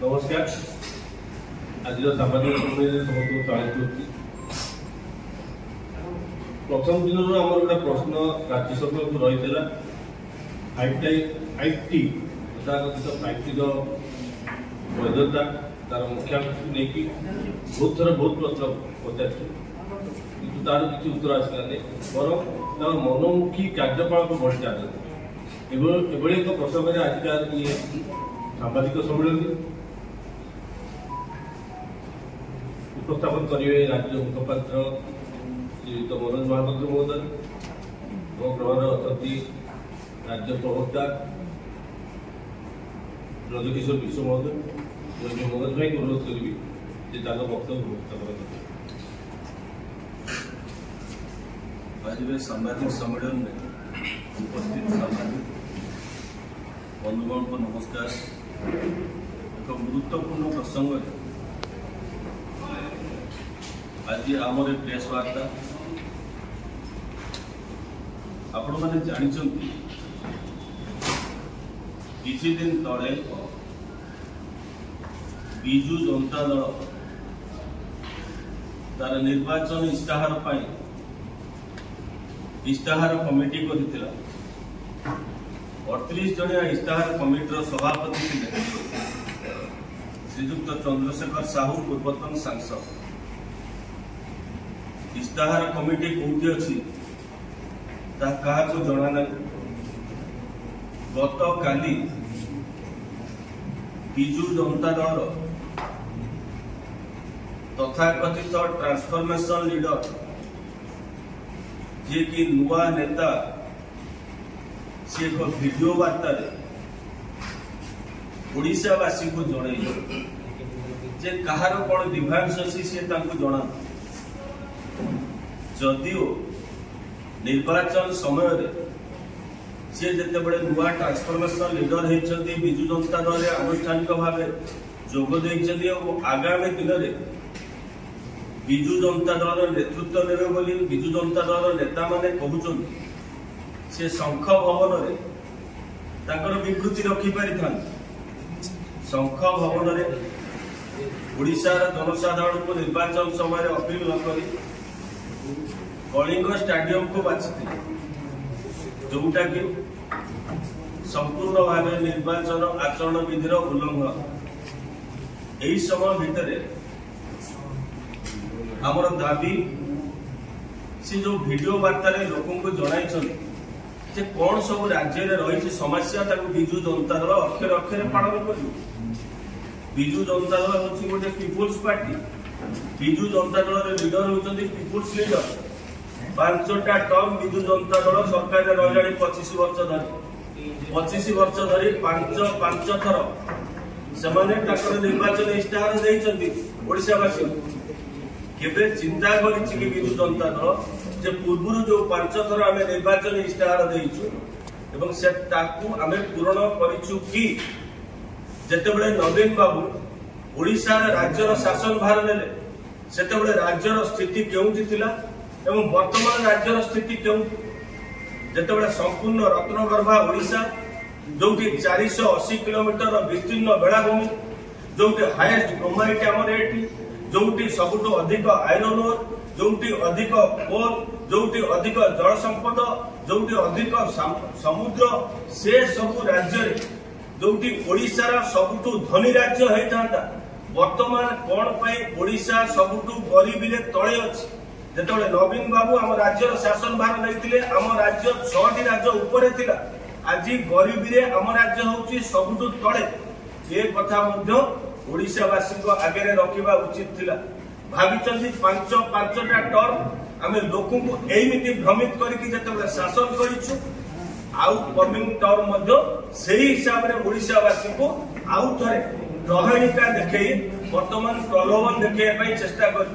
नमस्कार। आज सामाजिक समस्त चलती प्रथम दिन आम गोटे प्रश्न राज्य सरकार को रही है 5T तथाकथित 5T वैधता तार मुख्या नहीं बहुत थर बहुत प्रश्न पचार कि तार किसी उत्तर आसला बर मनोमुखी कार्यकलाप बढ़ी चलती एक प्रसंग में आज ये साम्बादिक सम्मेलन उपस्थापन करेंगे राज्य मुखपात्र श्रीयुक्त मनोज महापात्र महोदय और ग्रहर अच्छा राज्य प्रवक्ता ब्रजकिशोर विश्व महोदय मनोज भाई को अनुरोध करी वक्तव्य उपस्थापन करें। आज सांबादिक सम्मेलन में उपस्थित सांबादिक बंधुगण को नमस्कार। एक गुरुत्वपूर्ण प्रसंग आज आमर प्रेस वार्ता आपण मैंने जानते किसी दिन तले बिजु जनता दल तार निर्वाचन इस्ताहार कमिटी कर 38 जनिया इस्ताहार कमिटर सभापति थे श्रीजुक्त चंद्रशेखर साहू पूर्वतन सांसद। इस्ताहार कमिटी कौटी अच्छी क्या जना ना गत काली बिजु जनता दल तथाकथित ट्रांसफॉर्मेशन लीडर जे कि नुआ नेता से एक वीडियो वार्ता ओडिशावासी को जन जे कहार कौन डिमांड्स अच्छी सी जना जदिओ निर्वाचन समय सी जिते बड़े नुआ ट्रांसफॉर्मेशन लीडर होती बिजु जनता दल आनुष्ठानिक भाव जोग आगामी दिन में बिजु जनता दल नेतृत्व नेबे बोली बिजु जनता दल नेता माने कहउछन्ति से शंख भवन में विवृत्ति रखी पारि था। शंख भवन में ओडिशार जनसाधारण को निर्वाचन समय अपील न करी कलिंग स्टाडियम को बाछी जोटा कि संपूर्ण भाव निर्वाचन आचरण विधिर उल्लंघन। यही समय भितर आमर दाबी से जो वीडियो वार्ता लोक को जन कौन सब राज्य में रही समस्या बिजु जनता दल अक्षर अक्षर पालन कर। बिजु जनता दल हूँ गोटे people's party. Biju Janata Dal leader होती people's leader 5टा term Biju Janata Dal सरकार रही 25 वर्ष धरी 25 वर्ष धरी 5 थर से निर्वाचन इस्ताहार देती ओडिशावासी केबे चिंता करिछि कि बिजु जनता दल जे पूर्व जो 5 थर आम निर्वाचन इस्ताहार देइछु एवं से ताकू आम पूरण करिछु कि जेतेबेले नवीन बाबू ओडिशा राज्यर शासन भार नेले सेतेबेले राज्यर स्थिति केउंटी थिला एवं वर्तमान राज्यर स्थिति केउंटी जेतेबेले संपूर्ण रत्नगर्भा ओडिशा जोटी 480 किलोमीटर विस्तीर्ण बेलाभूमि जोटी हाईएस्ट ग्रोमाइट आमर एटी जोटी सबुठु अधिक आयरन ओर जोटी अधिक कोल जोटी अधिक जल संपद जोटी अधिक समुद्र से सबु राज्य जोटी ओडिशार सबुठु धनी राज्य होता वर्तमान कौन पाई ओडिशा सबुठु गरीबी तले अच्छी जेतेबेले नवीन बाबू आम राज्यर शासन भार नहीं आम राज्य 6टी राज्य उपरे थिला आज गरीबी आम राज्य हूँ सबुठु तले ये कथा ओडिशावासी आगे रखा उचित थिला। भाविचंदी 5टा टर्म आम लोक को एमती भ्रमित करके शासन करिछु आउ कमिंग टर्म से हिसाब से ओडिशावासी को आउ थे प्रहेणिका देखई वर्तमान प्रलोभन देखा चेष्टा कर।